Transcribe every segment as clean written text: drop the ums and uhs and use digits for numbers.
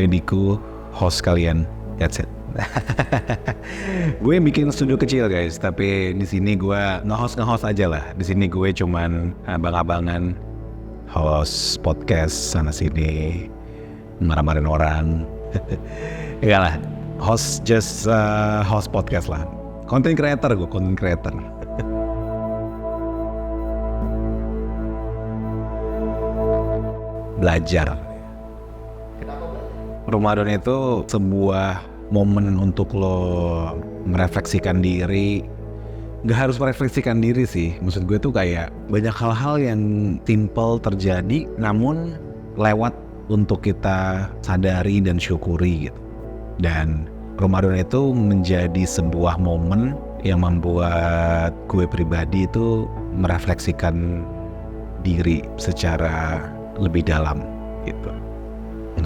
gue Diku, host kalian. That's it. Gue bikin studio kecil guys, tapi di sini gue nge-host aja lah. Di sini gue cuman abang-abangan host podcast sana sini, marah-marahin orang. Enggak lah, host podcast lah. Content creator gue, content creator. Belajar. Ramadan itu sebuah momen untuk lo merefleksikan diri. Gak harus merefleksikan diri sih. Maksud gue tuh kayak banyak hal-hal yang simple terjadi, namun lewat untuk kita sadari dan syukuri gitu. Dan Ramadan itu menjadi sebuah momen yang membuat gue pribadi itu merefleksikan diri secara lebih dalam gitu.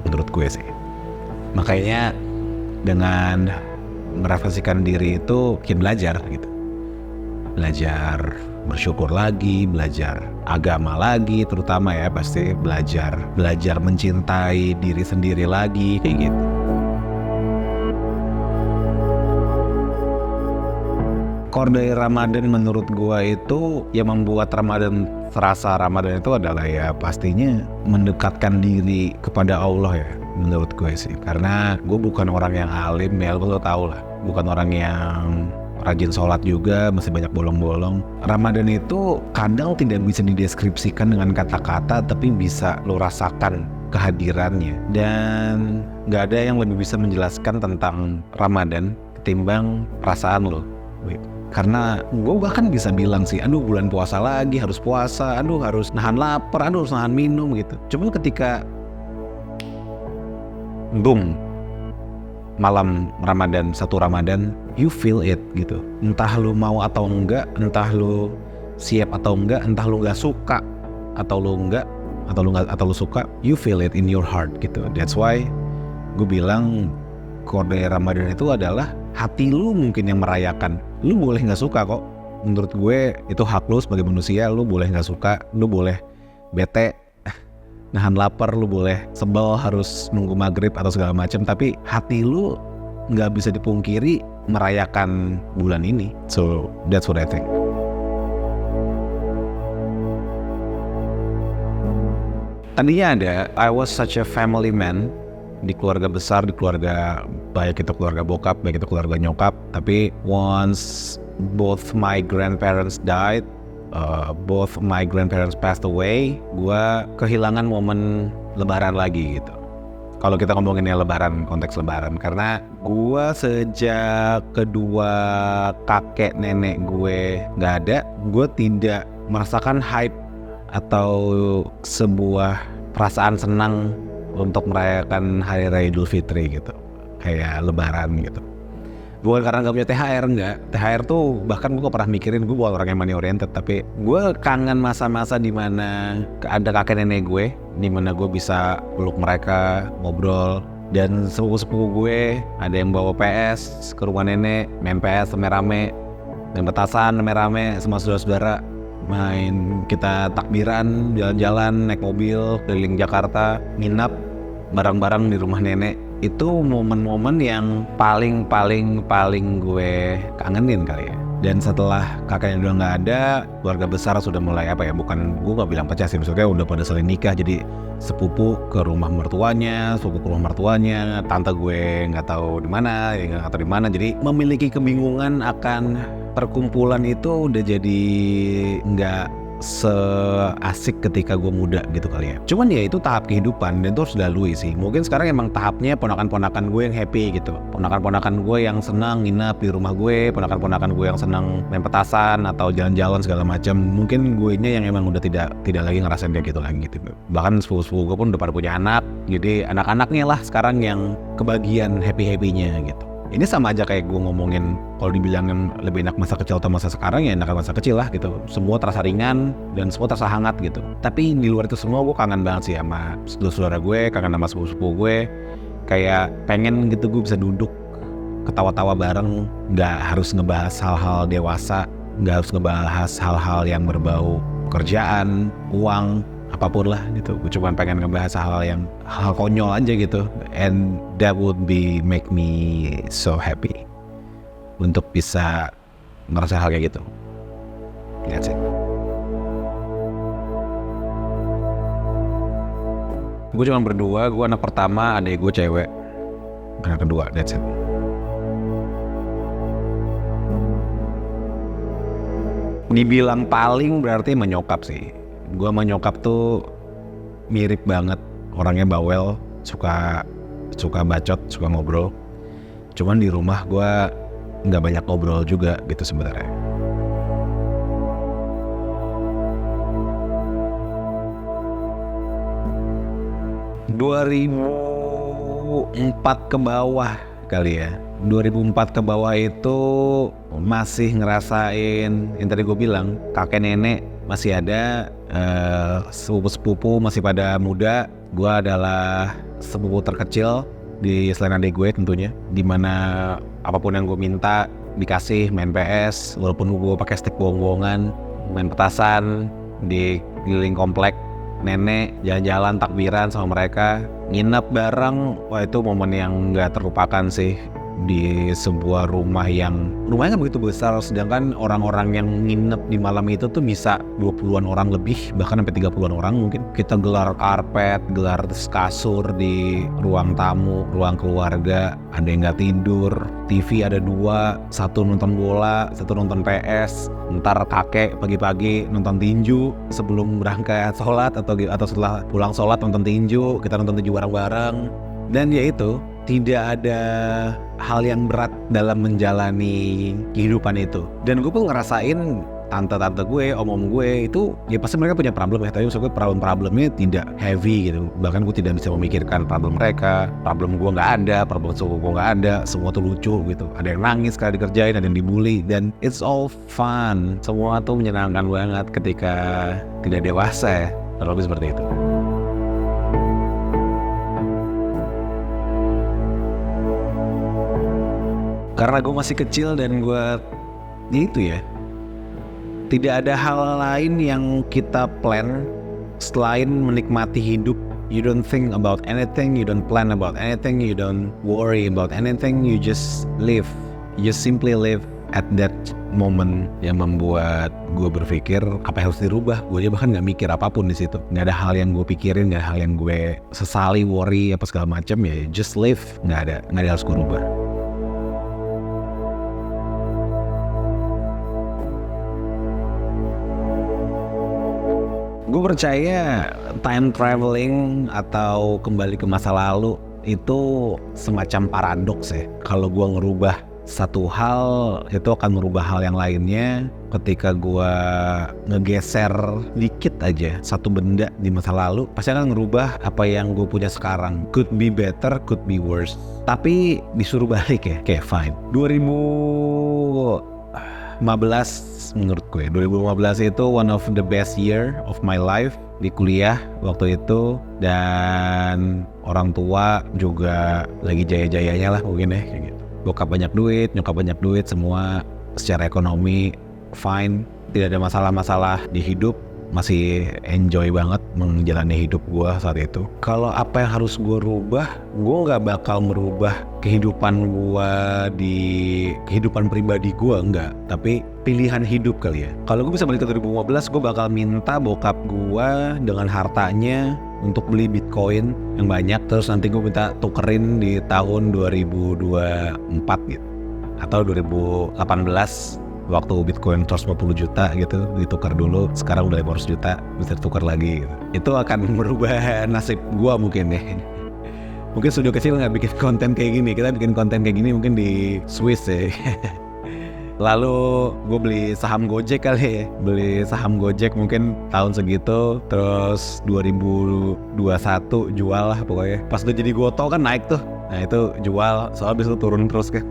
Menurut gue sih. Makanya dengan merefleksikan diri itu bikin belajar gitu. Belajar bersyukur lagi, belajar agama lagi terutama ya, pasti belajar mencintai diri sendiri lagi kayak gitu. Core dari Ramadan menurut gua itu yang membuat Ramadan serasa Ramadan itu adalah ya pastinya mendekatkan diri kepada Allah ya menurut gue sih. Karena gue bukan orang yang alim ya, lo tau lah, bukan orang yang rajin sholat juga, masih banyak bolong-bolong. Ramadan itu kadang tidak bisa dideskripsikan dengan kata-kata, tapi bisa lo rasakan kehadirannya. Dan gak ada yang lebih bisa menjelaskan tentang Ramadan ketimbang perasaan lo. Karena gue bahkan bisa bilang sih, aduh bulan puasa lagi, harus puasa, aduh harus nahan lapar, aduh harus nahan minum gitu. Cuma ketika boom, malam Ramadan, satu Ramadan, you feel it gitu. Entah lu mau atau enggak, entah lu siap atau enggak, entah lu gak suka atau lu enggak, atau lu suka, you feel it in your heart gitu. That's why gue bilang kode Ramadan itu adalah hati lu mungkin yang merayakan. Lu boleh gak suka kok. Menurut gue itu hak lu sebagai manusia. Lu boleh gak suka, lu boleh bete, nahan lapar, lu boleh sebel harus nunggu maghrib atau segala macam. Tapi hati lu gak bisa dipungkiri merayakan bulan ini. So that's what I think. Tadinya ada I was such a family man di keluarga besar, di keluarga baik itu keluarga bokap, baik itu keluarga nyokap. Tapi once both my grandparents died, both my grandparents passed away, gue kehilangan momen lebaran lagi gitu. Kalau kita ngomongin ya lebaran, konteks lebaran, karena gue sejak kedua kakek nenek gue nggak ada, gue tidak merasakan hype atau sebuah perasaan senang untuk merayakan Hari Raya Idul Fitri gitu, kayak lebaran gitu. Bukan karena gak punya THR, enggak. THR tuh bahkan gue gak pernah mikirin, gue bukan orang yang money oriented. Tapi gue kangen masa-masa dimana ada kakek nenek gue, dimana gue bisa peluk mereka, ngobrol. Dan sepupu-sepupu gue ada yang bawa PS ke rumah nenek, main PS rame-rame, main petasan rame-rame sama saudara-saudara. Main kita takbiran, jalan-jalan, naik mobil keliling Jakarta, nginap bareng-bareng di rumah nenek. Itu momen-momen yang paling gue kangenin kali ya. Dan setelah kakaknya udah gak ada, keluarga besar sudah mulai bukan gue gak bilang pecah sih, maksudnya udah pada saling nikah. Jadi sepupu ke rumah mertuanya, sepupu ke rumah mertuanya, tante gue gak tahu di mana, gak tahu di mana. Jadi memiliki kebingungan akan perkumpulan itu udah jadi nggak seasik ketika gue muda gitu kali ya. Cuman ya itu tahap kehidupan dan itu harus dilalui sih. Mungkin sekarang emang tahapnya ponakan-ponakan gue yang happy gitu. Ponakan-ponakan gue yang senang nginap di rumah gue, ponakan-ponakan gue yang senang main petasan atau jalan-jalan segala macam. Mungkin gue ini yang emang udah tidak lagi ngerasain kayak gitu lagi gitu. Bahkan sepupu-sepupu gue pun udah pada punya anak. Jadi anak-anaknya lah sekarang yang kebagian happy-happynya gitu. Ini sama aja kayak gue ngomongin, kalau dibilangin lebih enak masa kecil atau masa sekarang, ya enak masa kecil lah gitu. Semua terasa ringan dan semua terasa hangat gitu. Tapi di luar itu semua gue kangen banget sih sama saudara gue, kangen sama sepupu-sepupu gue. Kayak pengen gitu gue bisa duduk ketawa-tawa bareng, gak harus ngebahas hal-hal dewasa, gak harus ngebahas hal-hal yang berbau pekerjaan, uang, apapun lah gitu. Gue cuma pengen ngebahas hal konyol aja gitu, and that would be make me so happy untuk bisa merasa hal kayak gitu. That's it. Gue cuma berdua, gue anak pertama, adik gue cewek, anak kedua, that's it. Dibilang paling berarti menyokap sih. Gue sama nyokap tuh mirip banget, orangnya bawel, suka bacot, suka ngobrol. Cuman di rumah gue nggak banyak ngobrol juga gitu sebenarnya. 2004 ke bawah kali ya. 2004 ke bawah itu masih ngerasain yang tadi gue bilang, kakek nenek masih ada, sepupu-sepupu masih pada muda. Gue adalah sepupu terkecil di selain adik gue tentunya, dimana apapun yang gue minta dikasih, main PS walaupun gue pakai stick bohong-bohongan, main petasan di keliling komplek, nenek jalan-jalan takbiran sama mereka, nginep bareng. Wah, itu momen yang gak terlupakan sih, di sebuah rumahnya kan begitu besar, sedangkan orang-orang yang nginep di malam itu tuh bisa 20-an orang lebih, bahkan sampai 30-an orang mungkin. Kita gelar karpet, gelar kasur di ruang tamu, ruang keluarga, ada yang gak tidur, TV ada 2, satu nonton bola, satu nonton PS, ntar kakek pagi-pagi nonton tinju sebelum berangkat sholat, atau setelah pulang sholat nonton tinju, kita nonton tinju bareng-bareng. Dan ya itu, tidak ada hal yang berat dalam menjalani kehidupan itu. Dan gue pun ngerasain tante-tante gue, om-om gue itu ya pasti mereka punya problem ya, tapi maksud gue problemnya tidak heavy gitu. Bahkan gue tidak bisa memikirkan problem mereka, problem gue nggak ada, problem suku gue nggak ada, semua tuh lucu gitu. Ada yang nangis sekali dikerjain, ada yang dibully, dan it's all fun. Semua tuh menyenangkan banget ketika tidak dewasa ya, terlebih seperti itu. Karena gue masih kecil dan gue itu ya, tidak ada hal lain yang kita plan selain menikmati hidup. You don't think about anything, you don't plan about anything, you don't worry about anything, you just live. You just simply live at that moment, yang membuat gue berpikir apa yang harus dirubah. Gue aja bahkan gak mikir apapun di situ. Gak ada hal yang gue pikirin, gak ada hal yang gue sesali, worry apa segala macam. Ya just live, gak ada harus gue rubah. Gue percaya time traveling atau kembali ke masa lalu itu semacam paradoks ya. Kalau gue ngerubah satu hal, itu akan merubah hal yang lainnya. Ketika gue ngegeser dikit aja satu benda di masa lalu, pasti akan ngerubah apa yang gue punya sekarang. Could be better, could be worse. Tapi disuruh balik ya, kayak fine. 2015 menurut gue, 2015 itu one of the best year of my life di kuliah waktu itu, dan orang tua juga lagi jaya-jayanya lah mungkin ya kayak gitu. Bokap banyak duit, nyokap banyak duit, semua secara ekonomi fine, tidak ada masalah-masalah di hidup, masih enjoy banget menjalani hidup gue saat itu. Kalau apa yang harus gue rubah, gue nggak bakal merubah kehidupan gue di kehidupan pribadi gue, enggak, tapi pilihan hidup kali ya. Kalau gue bisa balik ke 2015, gue bakal minta bokap gue dengan hartanya untuk beli Bitcoin yang banyak, terus nanti gue minta tukerin di tahun 2024 gitu, atau 2018 waktu Bitcoin 150 juta gitu, ditukar dulu, sekarang udah 500 juta, bisa ditukar lagi gitu. Itu akan merubah nasib gua mungkin ya. Mungkin studio kecil gak bikin konten kayak gini, kita bikin konten kayak gini mungkin di Swiss ya. Lalu gue beli saham Gojek kali ya, beli saham Gojek mungkin tahun segitu, terus 2021 jual lah pokoknya. Pas udah jadi Goto kan naik tuh, nah itu jual, soalnya abis itu turun terus kan.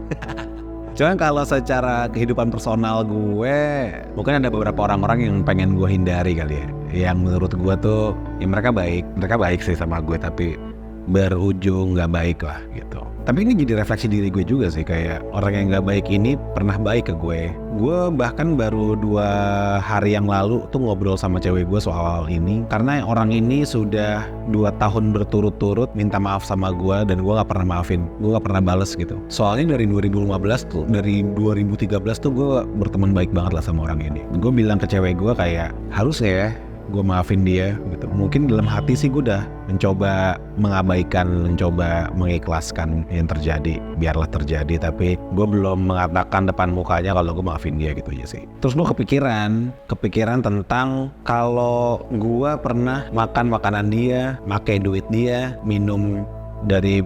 Cuman kalau secara kehidupan personal gue, mungkin ada beberapa orang-orang yang pengen gue hindari kali ya. Yang menurut gue tuh, ya mereka baik sih sama gue, tapi berujung gak baik lah gitu. Tapi ini jadi refleksi diri gue juga sih, kayak orang yang gak baik ini pernah baik ke gue. Gue bahkan baru 2 hari yang lalu tuh ngobrol sama cewek gue soal ini, karena orang ini sudah 2 tahun berturut-turut minta maaf sama gue dan gue gak pernah maafin, gue gak pernah bales gitu. Soalnya dari 2015 tuh, dari 2013 tuh gue berteman baik banget lah sama orang ini. Gue bilang ke cewek gue kayak, harusnya ya gue maafin dia gitu. Mungkin dalam hati sih gue udah mencoba mengabaikan, mencoba mengikhlaskan yang terjadi, biarlah terjadi, tapi gue belum mengatakan depan mukanya kalau gue maafin dia gitu aja sih. Terus gue kepikiran tentang kalau gue pernah makan makanan dia, pakai duit dia, minum dari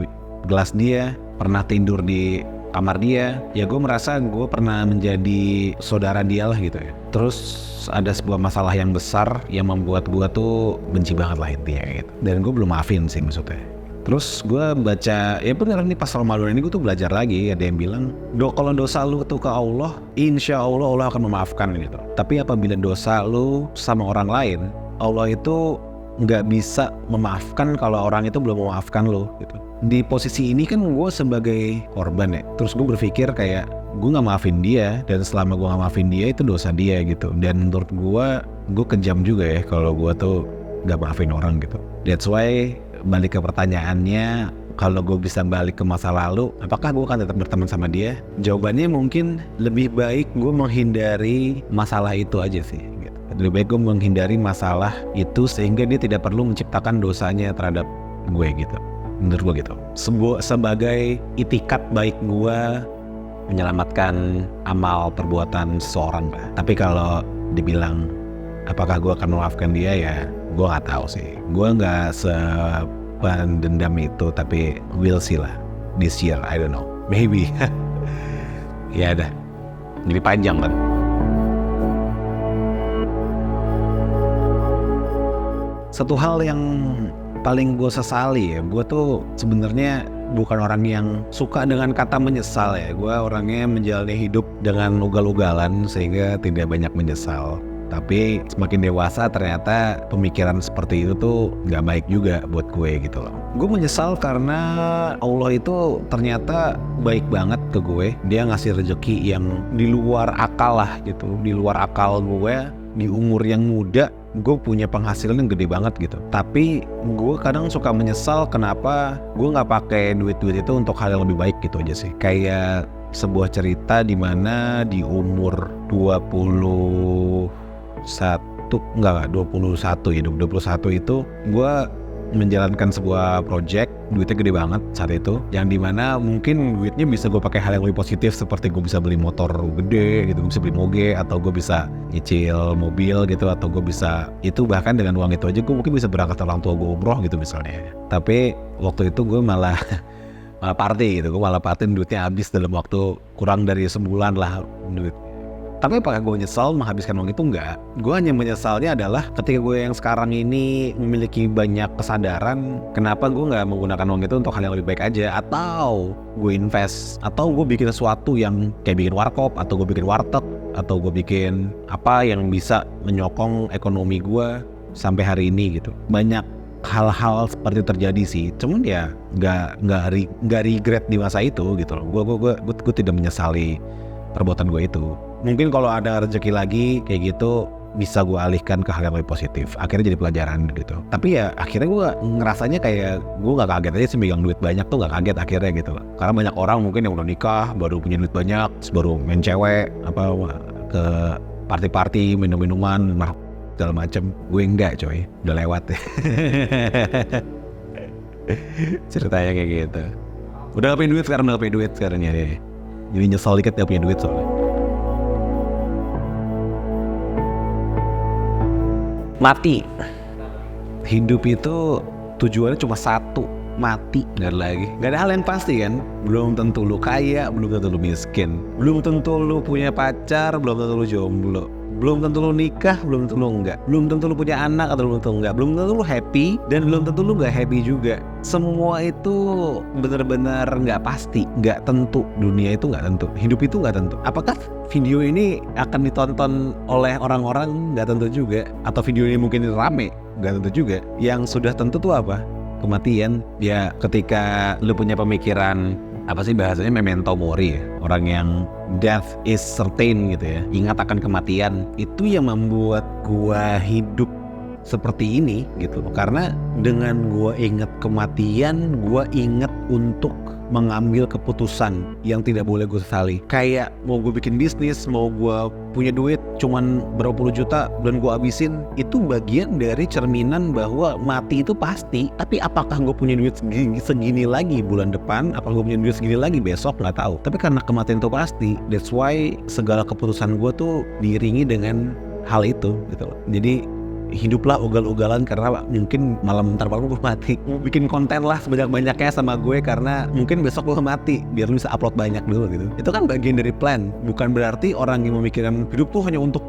gelas dia, pernah tidur di kamar dia, ya gue merasa gue pernah menjadi saudara dia lah gitu ya. Terus ada sebuah masalah yang besar yang membuat gue tuh benci banget lah intinya gitu. Dan gue belum maafin sih maksudnya. Terus gue baca, ya beneran nih pas Ramadan ini gue tuh belajar lagi. Ada yang bilang, kalau dosa lu tuh ke Allah, insya Allah Allah akan memaafkan gitu. Tapi apabila dosa lu sama orang lain, Allah itu nggak bisa memaafkan kalau orang itu belum memaafkan lo gitu. Di posisi ini kan gue sebagai korban ya, terus gue berpikir kayak gue nggak maafin dia, dan selama gue nggak maafin dia itu dosa dia gitu. Dan menurut gue kejam juga ya kalau gue tuh nggak maafin orang gitu. That's why balik ke pertanyaannya, kalau gue bisa balik ke masa lalu, apakah gue akan tetap berteman sama dia? Jawabannya mungkin lebih baik gue menghindari masalah itu aja sih. Lebih baik gue menghindari masalah itu sehingga dia tidak perlu menciptakan dosanya terhadap gue gitu. Menurut gue gitu. Sebagai itikat baik gue menyelamatkan amal perbuatan seseorang lah. Tapi kalau dibilang apakah gue akan memaafkan dia, ya gue gak tahu sih. Gue gak sependendam itu, tapi we'll see lah. This year, I don't know. Maybe. Ya dah. Jadi panjang kan. Satu hal yang paling gue sesali ya, gue tuh sebenarnya bukan orang yang suka dengan kata menyesal ya. Gue orangnya menjalani hidup dengan ugal-ugalan sehingga tidak banyak menyesal. Tapi semakin dewasa ternyata pemikiran seperti itu tuh gak baik juga buat gue gitu loh. Gue menyesal karena Allah itu ternyata baik banget ke gue. Dia ngasih rezeki yang di luar akal lah gitu, di luar akal gue. Di umur yang muda gue punya penghasilan yang gede banget gitu. Tapi gue kadang suka menyesal kenapa gue gak pakai duit-duit itu untuk hal yang lebih baik gitu aja sih. Kayak sebuah cerita di mana di umur 21 itu gue menjalankan sebuah project, duitnya gede banget saat itu, yang dimana mungkin duitnya bisa gue pakai hal yang lebih positif, seperti gue bisa beli motor gede gitu, gue bisa beli moge, atau gue bisa nyicil mobil gitu, atau gue bisa, itu bahkan dengan uang itu aja gue mungkin bisa berangkat orang tua gue umroh gitu misalnya. Tapi waktu itu gue malah party gitu, gue malah party, duitnya habis dalam waktu kurang dari sebulan lah duit. Tapi apakah gue nyesal menghabiskan uang itu? Enggak. Gue hanya menyesalnya adalah ketika gue yang sekarang ini memiliki banyak kesadaran, kenapa gue gak menggunakan uang itu untuk hal yang lebih baik aja, atau gue invest, atau gue bikin sesuatu yang kayak bikin warkop, atau gue bikin warteg, atau gue bikin apa yang bisa menyokong ekonomi gue sampai hari ini gitu. Banyak hal-hal seperti terjadi sih, cuman ya nggak regret di masa itu gitu loh. Gue tidak menyesali perbuatan gue itu. Mungkin kalau ada rezeki lagi kayak gitu bisa gue alihkan ke hal yang lebih positif, akhirnya jadi pelajaran gitu. Tapi ya akhirnya gue ngerasanya kayak gue gak kaget aja sih megang duit banyak tuh, gak kaget akhirnya gitu loh. Karena banyak orang mungkin yang udah nikah baru punya duit banyak, baru main cewek, apa ke party-party, minum-minuman, segala macem. Gue enggak coy, udah lewat ya. Ceritanya kayak gitu. Udah gak punya duit sekarang ya. Jadi nyesel dikit gak punya duit soalnya. Mati. Hidup itu tujuannya cuma satu, mati, gak ada lagi. Gak ada hal yang pasti kan. Belum tentu lu kaya, belum tentu lu miskin, belum tentu lu punya pacar, belum tentu lu jomblo, belum tentu lu nikah, belum tentu lu enggak, belum tentu lu punya anak atau belum tentu enggak, belum tentu lu happy dan belum tentu lu gak happy juga. Semua itu benar-benar gak pasti, gak tentu. Dunia itu gak tentu, hidup itu gak tentu. Apakah video ini akan ditonton oleh orang-orang? Gak tentu juga. Atau video ini mungkin rame? Gak tentu juga. Yang sudah tentu tuh apa? kematian. Ya ketika lu punya pemikiran, apa sih bahasanya, memento mori ya, orang yang death is certain gitu ya, ingat akan kematian, itu yang membuat gua hidup seperti ini gitu. Karena dengan gua ingat kematian, gua ingat untuk mengambil keputusan yang tidak boleh gue sesali. Kayak mau gue bikin bisnis, mau gue punya duit cuman berapa puluh juta dan gue habisin, itu bagian dari cerminan bahwa mati itu pasti. Tapi apakah gue punya duit segini lagi bulan depan, apakah gue punya duit segini lagi besok, nggak tahu. Tapi karena kematian itu pasti, that's why segala keputusan gue tuh diiringi dengan hal itu gitu loh. Jadi hiduplah ugal-ugalan karena mungkin malam gue mati. Bikin konten lah sebanyak-banyaknya sama gue karena mungkin besok gue mati, biar lu bisa upload banyak dulu gitu. Itu kan bagian dari plan. Bukan berarti orang yang memikirkan hidup tuh hanya untuk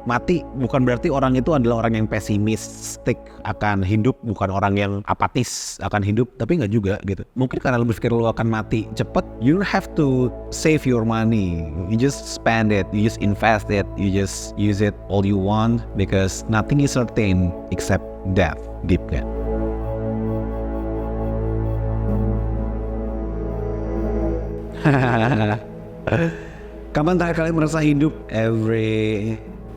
mati, bukan berarti orang itu adalah orang yang pesimistik akan hidup, bukan orang yang apatis akan hidup, tapi nggak juga gitu. Mungkin karena lu berpikir lu akan mati cepet, you don't have to save your money, you just spend it, you just invest it, you just use it all you want, because nothing is certain except death. Deep kan? Kapan terakhir kali merasa hidup?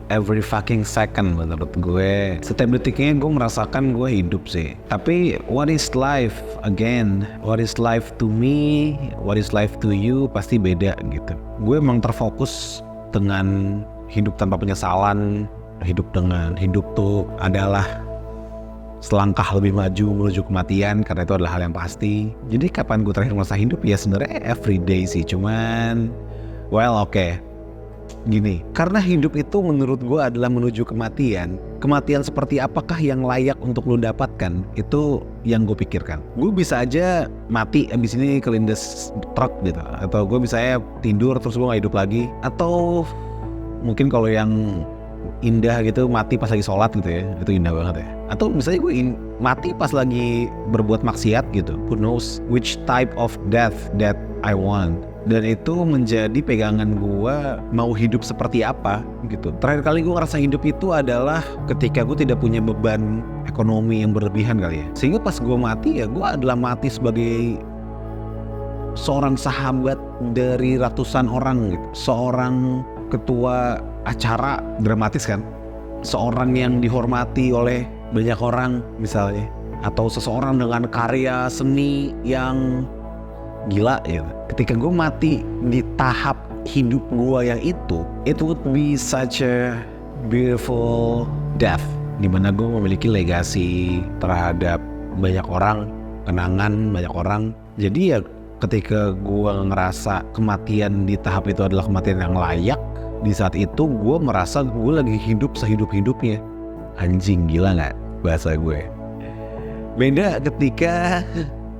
Every fucking second menurut gue. Setiap detiknya gue merasakan gue hidup sih. Tapi what is life again? What is life to me? What is life to you? Pasti beda gitu. Gue emang terfokus dengan hidup tanpa penyesalan. Hidup tuh adalah selangkah lebih maju menuju kematian, karena itu adalah hal yang pasti. Jadi kapan gue terakhir merasa hidup? Ya sebenarnya everyday sih. Cuman okay. Gini, karena hidup itu menurut gue adalah menuju kematian. Kematian seperti apakah yang layak untuk lo dapatkan? Itu yang gue pikirkan. Gue bisa aja mati abis ini kelindes truk gitu, atau gue bisa aja tidur terus gue gak hidup lagi, atau mungkin kalau yang indah gitu mati pas lagi sholat gitu ya, itu indah banget ya. Atau misalnya gue mati pas lagi berbuat maksiat gitu. Who knows which type of death that I want. Dan itu menjadi pegangan gue mau hidup seperti apa gitu. Terakhir kali gue ngerasa hidup itu adalah ketika gue tidak punya beban ekonomi yang berlebihan kali ya. Sehingga pas gue mati ya gue adalah mati sebagai seorang sahabat dari ratusan orang gitu. Seorang ketua acara dramatis kan. Seorang yang dihormati oleh banyak orang misalnya. Atau seseorang dengan karya seni yang gila ya. Ketika gue mati di tahap hidup gue yang itu, it would be such a beautiful death, dimana gue memiliki legasi terhadap banyak orang, kenangan banyak orang. Jadi ya ketika gue ngerasa kematian di tahap itu adalah kematian yang layak, di saat itu gue merasa gue lagi hidup sehidup-hidupnya. Anjing, gila gak bahasa gue? Beda ketika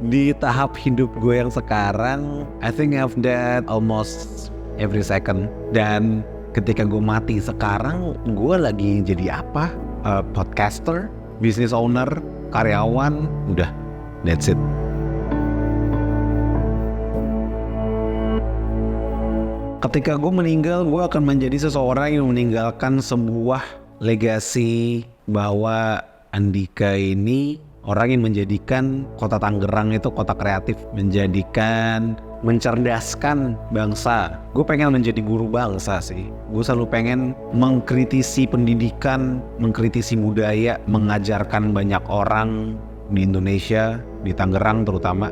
di tahap hidup gue yang sekarang, I think I have that almost every second. Dan ketika gue mati sekarang, gue lagi jadi apa? Podcaster, business owner, karyawan, udah, that's it. Ketika gue meninggal, gue akan menjadi seseorang yang meninggalkan sebuah legasi bahwa Andika ini orang yang menjadikan kota Tangerang itu kota kreatif, mencerdaskan bangsa. Gue pengen menjadi guru bangsa sih. Gue selalu pengen mengkritisi pendidikan, mengkritisi budaya, mengajarkan banyak orang di Indonesia, di Tangerang terutama,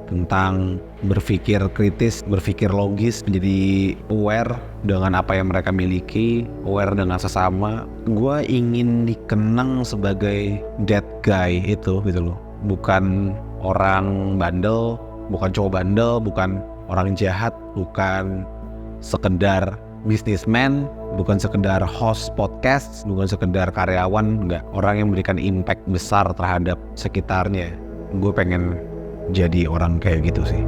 tentang berpikir kritis, berpikir logis, menjadi aware dengan apa yang mereka miliki, aware dengan sesama. Gue ingin dikenang sebagai that guy itu gitu loh. Bukan orang bandel, bukan cowok bandel, bukan orang jahat, bukan sekedar businessman, bukan sekedar host podcast, bukan sekedar karyawan, enggak. Orang yang memberikan impact besar terhadap sekitarnya. Gue pengen jadi orang kayak gitu sih.